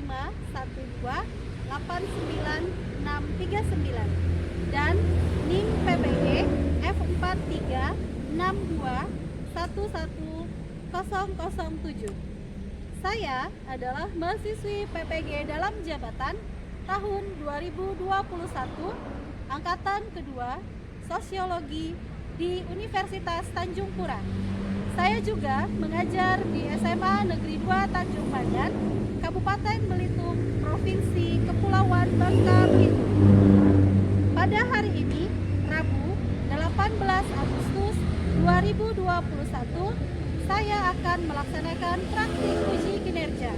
F435128939 dan NIM PPG F436211007. Saya adalah mahasiswi PPG dalam jabatan tahun 2021 angkatan kedua Sosiologi di Universitas Tanjung Pura. Saya juga mengajar di SMA Negeri 2 Tanjung Pandan, Kabupaten Belitung, Provinsi Kepulauan Bangka Belitung. Pada hari ini, Rabu 18 Agustus 2021, saya akan melaksanakan praktik uji kinerja.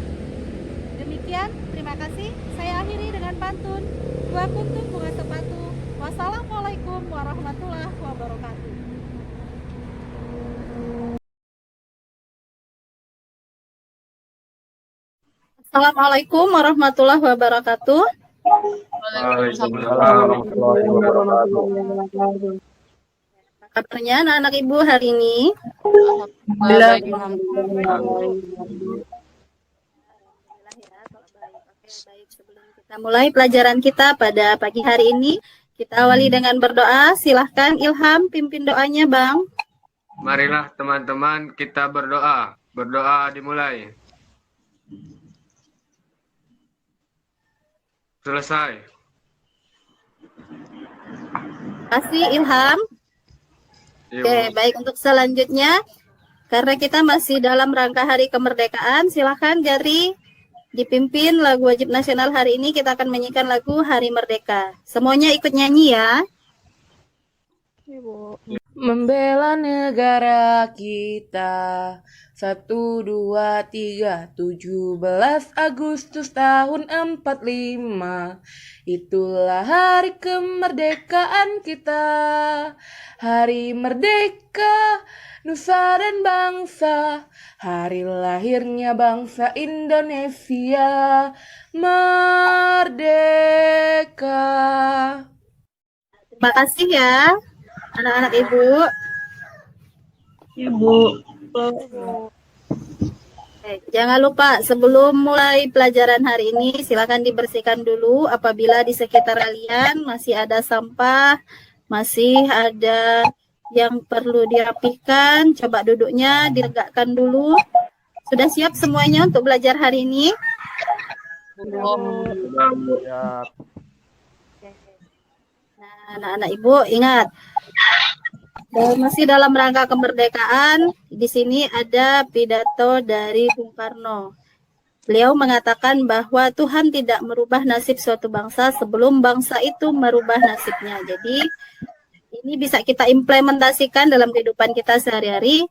Demikian, terima kasih. Saya akhiri dengan pantun. Dua kuntum bunga sepatu. Wassalamualaikum warahmatullahi wabarakatuh. Assalamualaikum warahmatullahi wabarakatuh. Waalaikumsalam warahmatullahi wabarakatuh. Kabarnya anak-anak ibu hari ini? Baik. Baik, sebelum kita mulai pelajaran kita pada pagi hari ini, kita awali dengan berdoa. Silahkan Ilham pimpin doanya, Bang. Marilah teman-teman kita berdoa. Berdoa dimulai. Selesai. Terima kasih Ilham. Oke, baik, untuk selanjutnya, karena kita masih dalam rangka Hari Kemerdekaan, silahkan Gary dipimpin lagu wajib nasional hari ini. Kita akan menyanyikan lagu Hari Merdeka. Semuanya ikut nyanyi ya. Ibu. Membela negara kita 1, 2, 3 17 Agustus tahun 45. Itulah hari kemerdekaan kita. Hari merdeka nusa dan bangsa. Hari lahirnya bangsa Indonesia merdeka. Terima kasih ya anak-anak ibu. Ibu. Jangan lupa sebelum mulai pelajaran hari ini silakan dibersihkan dulu apabila di sekitar kalian masih ada sampah, masih ada yang perlu dirapihkan, coba duduknya diregakkan dulu. Sudah siap semuanya untuk belajar hari ini? Nah, anak-anak ibu ingat, masih dalam rangka kemerdekaan. Di sini ada pidato dari Bung Karno. Beliau mengatakan bahwa Tuhan tidak merubah nasib suatu bangsa sebelum bangsa itu merubah nasibnya. Jadi ini bisa kita implementasikan dalam kehidupan kita sehari-hari.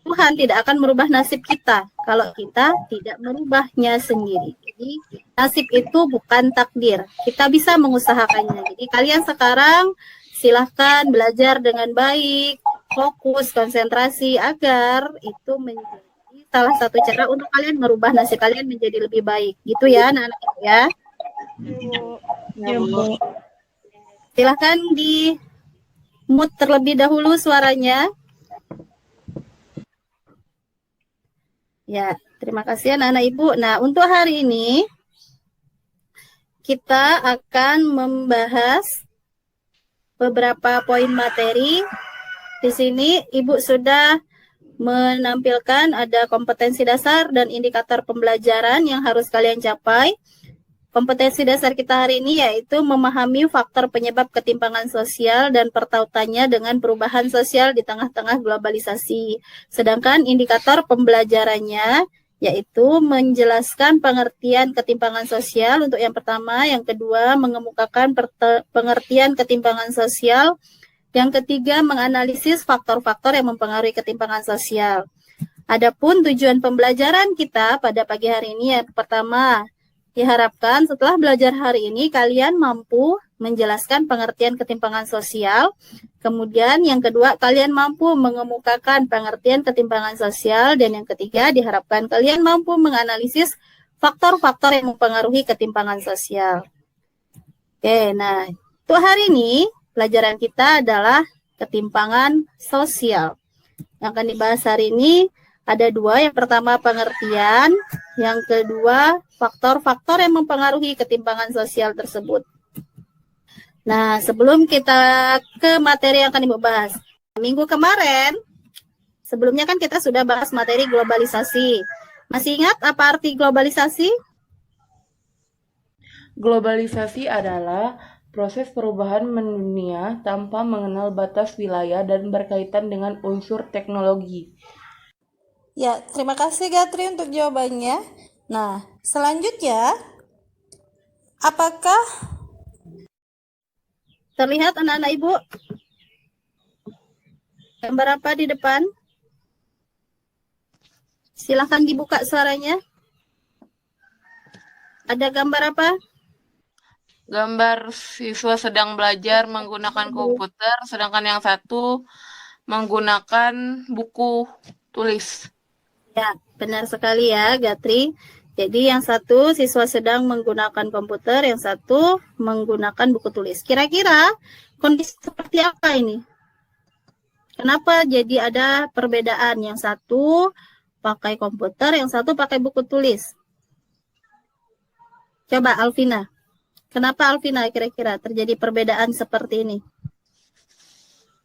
Tuhan tidak akan merubah nasib kita kalau kita tidak merubahnya sendiri. Jadi nasib itu bukan takdir. Kita bisa mengusahakannya. Jadi kalian sekarang silahkan belajar dengan baik, fokus, konsentrasi agar itu menjadi salah satu cara untuk kalian merubah nasib kalian menjadi lebih baik. Gitu ya anak-anak ya. Silahkan di mute terlebih dahulu suaranya. Ya, terima kasih anak-anak ibu. Nah, untuk hari ini kita akan membahas beberapa poin materi. Di sini ibu sudah menampilkan ada kompetensi dasar dan indikator pembelajaran yang harus kalian capai. Kompetensi dasar kita hari ini yaitu memahami faktor penyebab ketimpangan sosial dan pertautannya dengan perubahan sosial di tengah-tengah globalisasi. Sedangkan indikator pembelajarannya yaitu menjelaskan pengertian ketimpangan sosial untuk yang pertama, yang kedua mengemukakan pengertian ketimpangan sosial, yang ketiga menganalisis faktor-faktor yang mempengaruhi ketimpangan sosial. Adapun tujuan pembelajaran kita pada pagi hari ini yang pertama, diharapkan setelah belajar hari ini kalian mampu menjelaskan pengertian ketimpangan sosial. Kemudian yang kedua, kalian mampu mengemukakan pengertian ketimpangan sosial. Dan yang ketiga, diharapkan kalian mampu menganalisis faktor-faktor yang mempengaruhi ketimpangan sosial. Oke, nah untuk hari ini pelajaran kita adalah ketimpangan sosial. Yang akan dibahas hari ini Ada dua, yang pertama pengertian, yang kedua faktor-faktor yang mempengaruhi ketimpangan sosial tersebut. Nah, sebelum kita ke materi yang akan Ibu bahas, minggu kemarin, sebelumnya kan kita sudah bahas materi globalisasi. Masih ingat apa arti globalisasi? Globalisasi adalah proses perubahan mendunia tanpa mengenal batas wilayah dan berkaitan dengan unsur teknologi. Ya, terima kasih Gatri untuk jawabannya. Nah, selanjutnya, apakah terlihat anak-anak Ibu? Gambar apa di depan? Silahkan dibuka suaranya. Ada gambar apa? Gambar siswa sedang belajar menggunakan komputer, sedangkan yang satu menggunakan buku tulis. Ya, benar sekali ya, Gatri. Jadi yang satu siswa sedang menggunakan komputer, yang satu menggunakan buku tulis. Kira-kira kondisi seperti apa ini? Kenapa jadi ada perbedaan? Yang satu pakai komputer, yang satu pakai buku tulis. Coba Alvina. Kenapa Alvina kira-kira terjadi perbedaan seperti ini?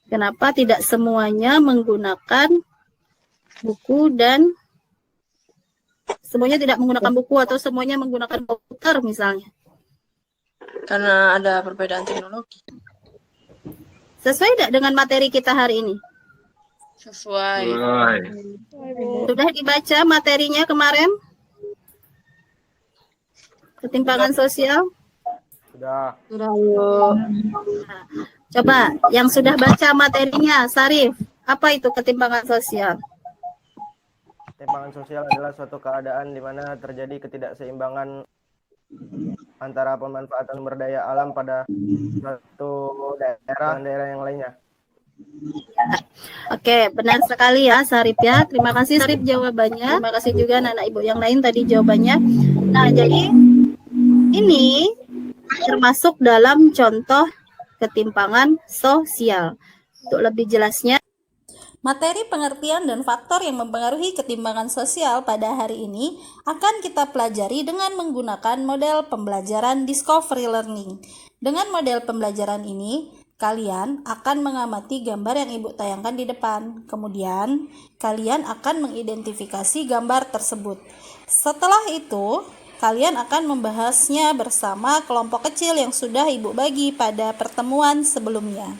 Kenapa tidak semuanya menggunakan buku dan semuanya tidak menggunakan buku atau semuanya menggunakan komputer misalnya? Karena ada perbedaan teknologi. Sesuai tidak dengan materi kita hari ini? Sesuai. Sudah dibaca materinya kemarin? Ketimpangan sosial? Sudah. Coba yang sudah baca materinya, Sarif, apa itu ketimpangan sosial? Ketimpangan sosial adalah suatu keadaan di mana terjadi ketidakseimbangan antara pemanfaatan sumber daya alam pada suatu daerah dan daerah yang lainnya. Oke, benar sekali ya Sarif ya. Terima kasih Sarif jawabannya. Terima kasih juga anak ibu yang lain tadi jawabannya. Nah, jadi ini termasuk dalam contoh ketimpangan sosial. Untuk lebih jelasnya, materi pengertian dan faktor yang mempengaruhi ketimpangan sosial pada hari ini akan kita pelajari dengan menggunakan model pembelajaran Discovery Learning. Dengan model pembelajaran ini, kalian akan mengamati gambar yang Ibu tayangkan di depan. Kemudian, kalian akan mengidentifikasi gambar tersebut. Setelah itu, kalian akan membahasnya bersama kelompok kecil yang sudah Ibu bagi pada pertemuan sebelumnya.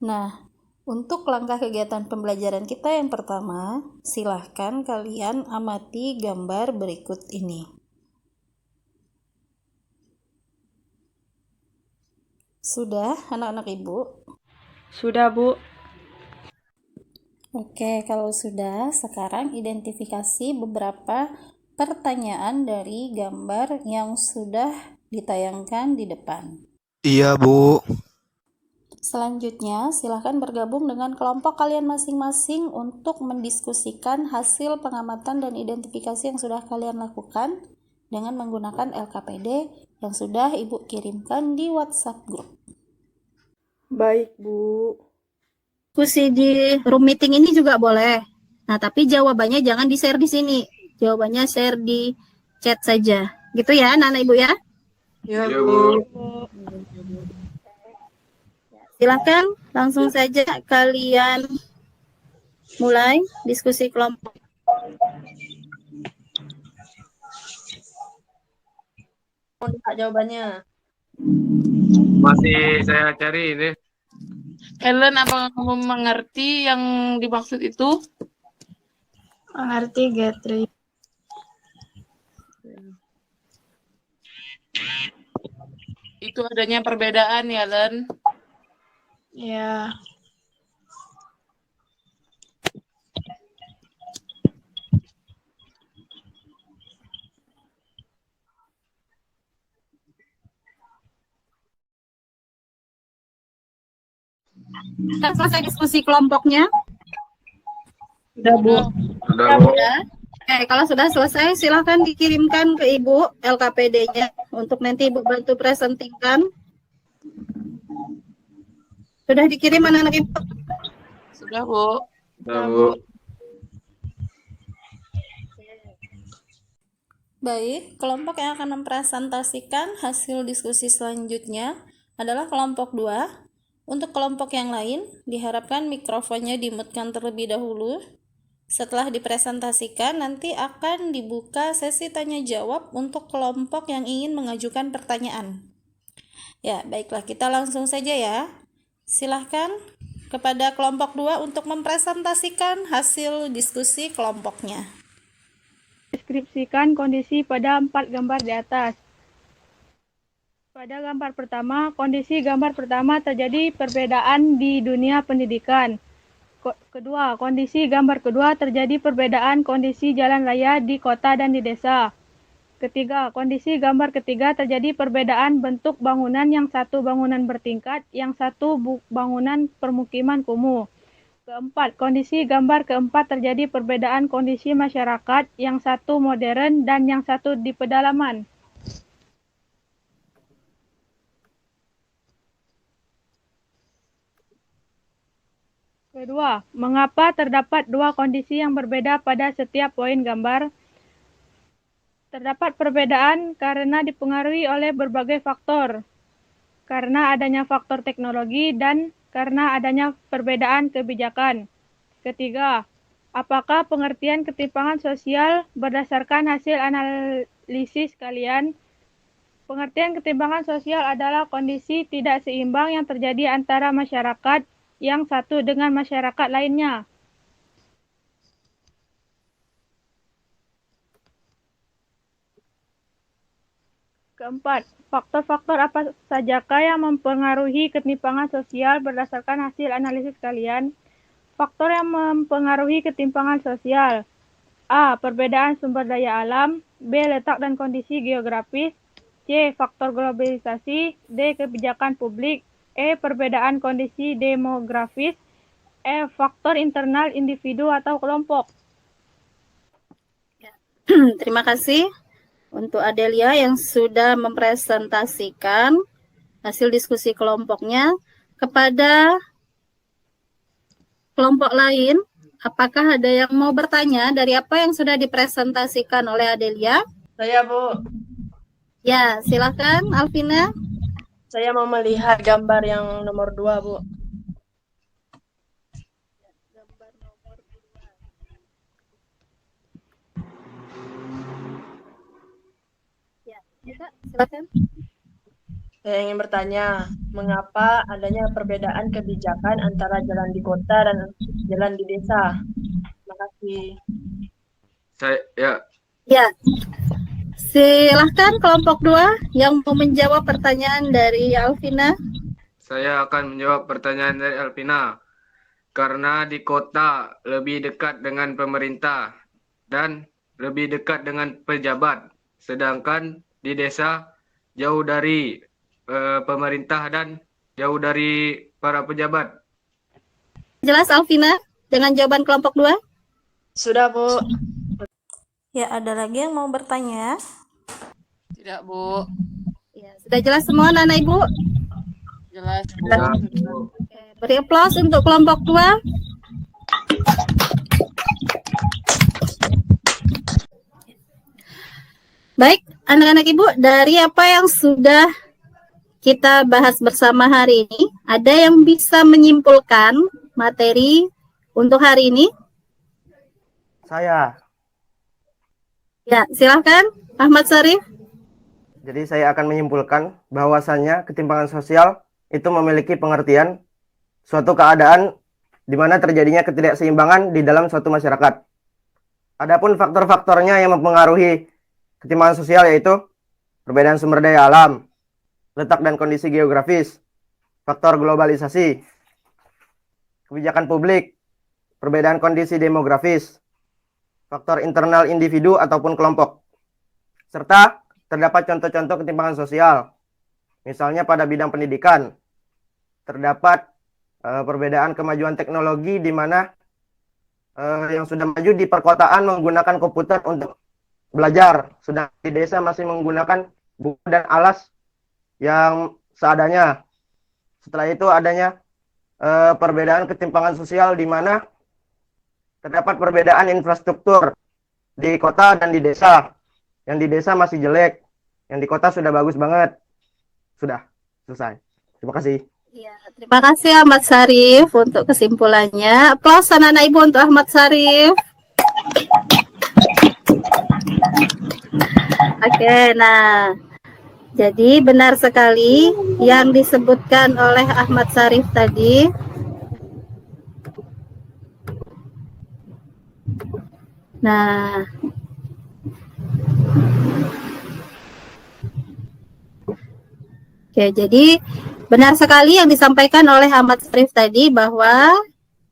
Nah, untuk langkah kegiatan pembelajaran kita yang pertama, silahkan kalian amati gambar berikut ini. Sudah, anak-anak Ibu? Sudah, Bu. Oke, kalau sudah, sekarang identifikasi beberapa pertanyaan dari gambar yang sudah ditayangkan di depan. Iya, Bu. Selanjutnya, silahkan bergabung dengan kelompok kalian masing-masing untuk mendiskusikan hasil pengamatan dan identifikasi yang sudah kalian lakukan dengan menggunakan LKPD yang sudah Ibu kirimkan di WhatsApp group. Baik, Bu. Diskusi di room meeting ini juga boleh. Nah, tapi jawabannya jangan di-share di sini. Jawabannya share di chat saja. Gitu ya, anak-anak Ibu ya? Ya, Iya, Bu. Bu. Silakan langsung saja kalian mulai diskusi kelompok. Jawabannya. Masih saya cari ini. Helen, apakah kamu mengerti yang dimaksud itu? Mengerti, Gatri. Itu adanya perbedaan ya, Len? Ya. Sudah selesai diskusi kelompoknya? Sudah, Bu. Sudah, Bu. Sudah. Oke, kalau sudah selesai, silahkan dikirimkan ke Ibu LKPD-nya untuk nanti Ibu bantu presentingkan. Sudah dikirim anak-anak Ibu? Sudah, Bu. Sudah, Bu. Baik, kelompok yang akan mempresentasikan hasil diskusi selanjutnya adalah kelompok 2. Untuk kelompok yang lain, diharapkan mikrofonnya dimutkan terlebih dahulu. Setelah dipresentasikan, nanti akan dibuka sesi tanya jawab untuk kelompok yang ingin mengajukan pertanyaan. Ya, baiklah, kita langsung saja ya. Silahkan kepada kelompok 2 untuk mempresentasikan hasil diskusi kelompoknya. Deskripsikan kondisi pada 4 gambar di atas. Pada gambar pertama, kondisi gambar pertama terjadi perbedaan di dunia pendidikan. Kedua, kondisi gambar kedua terjadi perbedaan kondisi jalan raya di kota dan di desa. Ketiga, kondisi gambar ketiga terjadi perbedaan bentuk bangunan, yang satu bangunan bertingkat, yang satu bangunan permukiman kumuh. Keempat, kondisi gambar keempat terjadi perbedaan kondisi masyarakat, yang satu modern dan yang satu di pedalaman. Kedua, mengapa terdapat dua kondisi yang berbeda pada setiap poin gambar? Terdapat perbedaan karena dipengaruhi oleh berbagai faktor. Karena adanya faktor teknologi dan karena adanya perbedaan kebijakan. Ketiga, apakah pengertian ketimpangan sosial berdasarkan hasil analisis kalian? Pengertian ketimpangan sosial adalah kondisi tidak seimbang yang terjadi antara masyarakat yang satu dengan masyarakat lainnya. Keempat, faktor-faktor apa sajakah yang mempengaruhi ketimpangan sosial berdasarkan hasil analisis kalian? Faktor yang mempengaruhi ketimpangan sosial: A. Perbedaan sumber daya alam. B. Letak dan kondisi geografis. C. Faktor globalisasi. D. Kebijakan publik. E. Perbedaan kondisi demografis. F. Faktor internal individu atau kelompok. Terima kasih untuk Adelia yang sudah mempresentasikan hasil diskusi kelompoknya. Kepada kelompok lain, apakah ada yang mau bertanya dari apa yang sudah dipresentasikan oleh Adelia? Saya, Bu. Ya, silakan Alvina. Saya mau melihat gambar yang nomor 2, Bu. Ya, silakan. Saya ingin bertanya, mengapa adanya perbedaan kebijakan antara jalan di kota dan jalan di desa? Terima kasih. Ya, silahkan kelompok 2 yang mau menjawab pertanyaan dari Alvina. Saya akan menjawab pertanyaan dari Alvina. Karena di kota lebih dekat dengan pemerintah dan lebih dekat dengan pejabat. Sedangkan di desa jauh dari pemerintah dan jauh dari para pejabat. Jelas Alvina dengan jawaban kelompok 2? Sudah, Bu. Ya, ada lagi yang mau bertanya? Tidak, Bu. Ya, sudah jelas semua anak ibu? Jelas, Bu. Ya, Oke, beri aplaus untuk kelompok 2. Baik, anak-anak ibu, dari apa yang sudah kita bahas bersama hari ini, ada yang bisa menyimpulkan materi untuk hari ini? Saya. Ya, silahkan Ahmad Syarif. Jadi saya akan menyimpulkan bahwasannya ketimpangan sosial itu memiliki pengertian suatu keadaan di mana terjadinya ketidakseimbangan di dalam suatu masyarakat. Adapun faktor-faktornya yang mempengaruhi ketimpangan sosial yaitu perbedaan sumber daya alam, letak dan kondisi geografis, faktor globalisasi, kebijakan publik, perbedaan kondisi demografis, faktor internal individu ataupun kelompok, serta terdapat contoh-contoh ketimpangan sosial. Misalnya pada bidang pendidikan, terdapat perbedaan kemajuan teknologi di mana yang sudah maju di perkotaan menggunakan komputer untuk belajar, sedang di desa masih menggunakan buku dan alas yang seadanya. Setelah itu adanya perbedaan ketimpangan sosial di mana terdapat perbedaan infrastruktur di kota dan di desa. yang di desa masih jelek, yang di kota sudah bagus banget. Sudah, selesai. Terima kasih. Ya, terima kasih Ahmad Syarif untuk kesimpulannya. Aplaus anak-anak ibu untuk Ahmad Syarif. Oke, nah, jadi benar sekali yang disebutkan oleh Ahmad Syarif tadi. Nah, oke, jadi benar sekali yang disampaikan oleh Ahmad Syarif tadi bahwa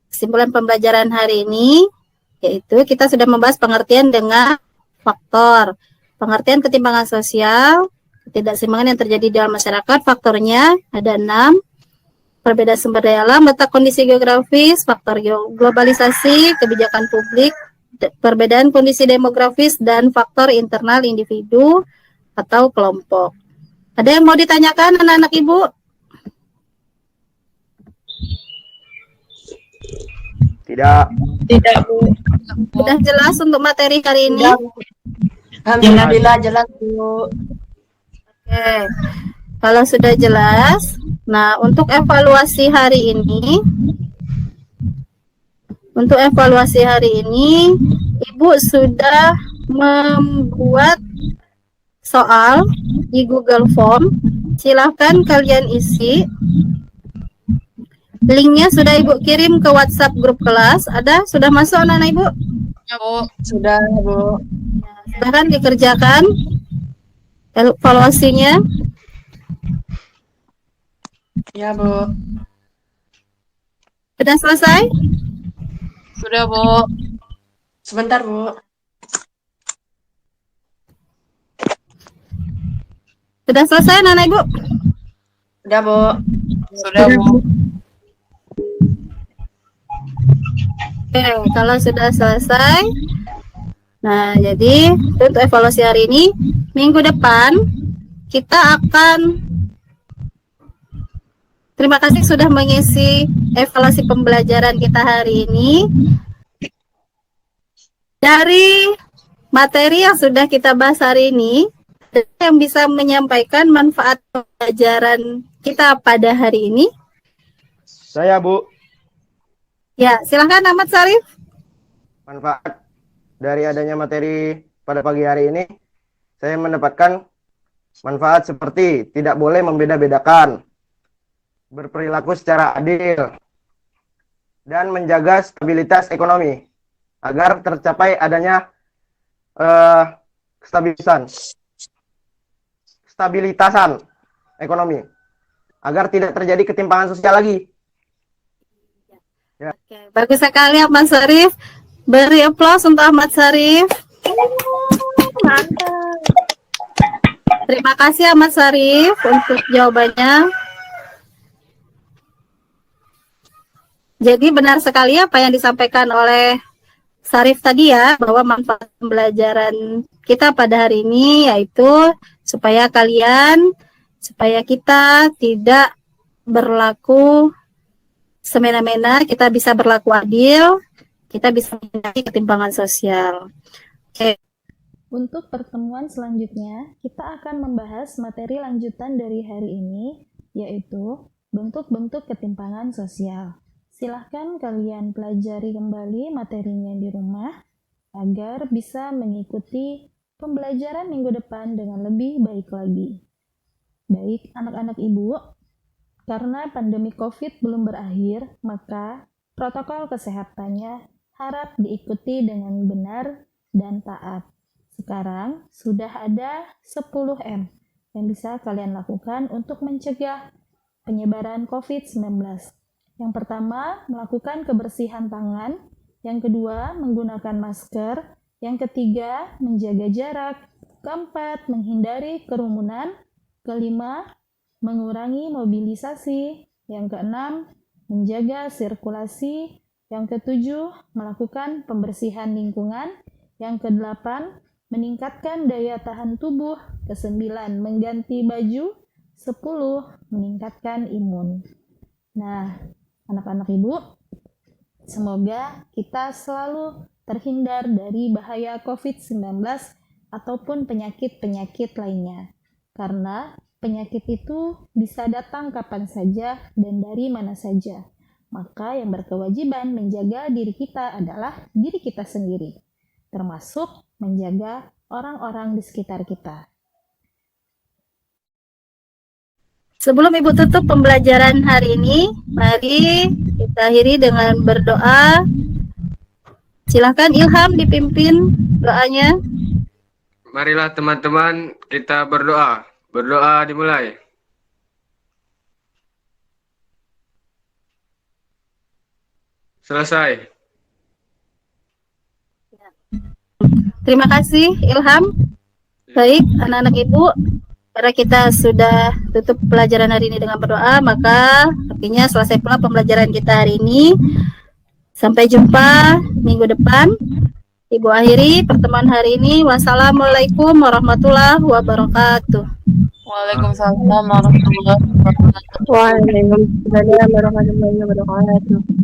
kesimpulan pembelajaran hari ini yaitu kita sudah membahas pengertian dengan faktor. Pengertian ketimpangan sosial, ketidakseimbangan yang terjadi di dalam masyarakat, faktornya ada 6. Perbedaan sumber daya alam, letak kondisi geografis, faktor globalisasi, kebijakan publik, perbedaan kondisi demografis, dan faktor internal individu atau kelompok. Ada yang mau ditanyakan anak-anak ibu? Tidak. Tidak, Bu. Sudah jelas untuk materi hari ini? Alhamdulillah jelas, Bu. Oke, kalau sudah jelas, nah untuk evaluasi hari ini, Ibu sudah membuat soal di Google Form. Silahkan kalian isi. Linknya sudah Ibu kirim ke WhatsApp grup kelas. Ada? Sudah masuk anak-anak Ibu? Ya, Bu. Sudah, Bu. Silahkan dikerjakan evaluasinya. Ya, Bu. Sudah selesai? Sudah, Bu. Sebentar, Bu. Sudah selesai anak-anak Ibu? Sudah, Bu. Sudah, Bu. Oke, kalau sudah selesai, nah jadi untuk evaluasi hari ini, minggu depan kita akan, terima kasih sudah mengisi evaluasi pembelajaran kita hari ini. Dari materi yang sudah kita bahas hari ini, yang bisa menyampaikan manfaat pembelajaran kita pada hari ini? Saya, Bu. Ya, silahkan Ahmad Syarif. Manfaat dari adanya materi pada pagi hari ini, saya mendapatkan manfaat seperti tidak boleh membeda-bedakan, berperilaku secara adil, dan menjaga stabilitas ekonomi agar tercapai adanya stabilitasan ekonomi agar tidak terjadi ketimpangan sosial lagi. Ya. Oke, bagus sekali Ahmad Syarif. Beri aplaus untuk Ahmad Syarif. Terima kasih Ahmad Syarif untuk jawabannya. Jadi benar sekali apa yang disampaikan oleh Syarif tadi ya, bahwa manfaat pembelajaran kita pada hari ini yaitu supaya kita tidak berlaku semena-mena, kita bisa berlaku adil, kita bisa menghindari ketimpangan sosial. Oke. Untuk pertemuan selanjutnya, kita akan membahas materi lanjutan dari hari ini, yaitu bentuk-bentuk ketimpangan sosial. Silahkan kalian pelajari kembali materinya di rumah, agar bisa mengikuti pembelajaran minggu depan dengan lebih baik lagi. Baik anak-anak ibu, karena pandemi COVID belum berakhir, maka protokol kesehatannya harap diikuti dengan benar dan taat. Sekarang sudah ada 10M yang bisa kalian lakukan untuk mencegah penyebaran COVID-19. Yang pertama, melakukan kebersihan tangan. Yang kedua, menggunakan masker. Yang ketiga, menjaga jarak. Keempat, menghindari kerumunan. Kelima, mengurangi mobilisasi. Yang keenam, menjaga sirkulasi. Yang ketujuh, melakukan pembersihan lingkungan. Yang kedelapan, meningkatkan daya tahan tubuh. Kesembilan, mengganti baju. 10, meningkatkan imun. Nah, anak-anak ibu, semoga kita selalu terhindar dari bahaya COVID-19 ataupun penyakit-penyakit lainnya. Karena penyakit itu bisa datang kapan saja dan dari mana saja. Maka yang berkewajiban menjaga diri kita adalah diri kita sendiri, termasuk menjaga orang-orang di sekitar kita. Sebelum Ibu tutup pembelajaran hari ini, mari kita akhiri dengan berdoa. Silakan Ilham dipimpin doanya. Marilah teman-teman kita berdoa. Berdoa dimulai. Selesai. Terima kasih Ilham. Baik, anak-anak Ibu, karena kita sudah tutup pelajaran hari ini dengan berdoa, maka artinya selesai pula pembelajaran kita hari ini. Sampai jumpa minggu depan. Ibu akhiri pertemuan hari ini. Wassalamualaikum warahmatullahi wabarakatuh. Waalaikumsalam warahmatullahi wabarakatuh. Waalaikumsalam warahmatullahi wabarakatuh.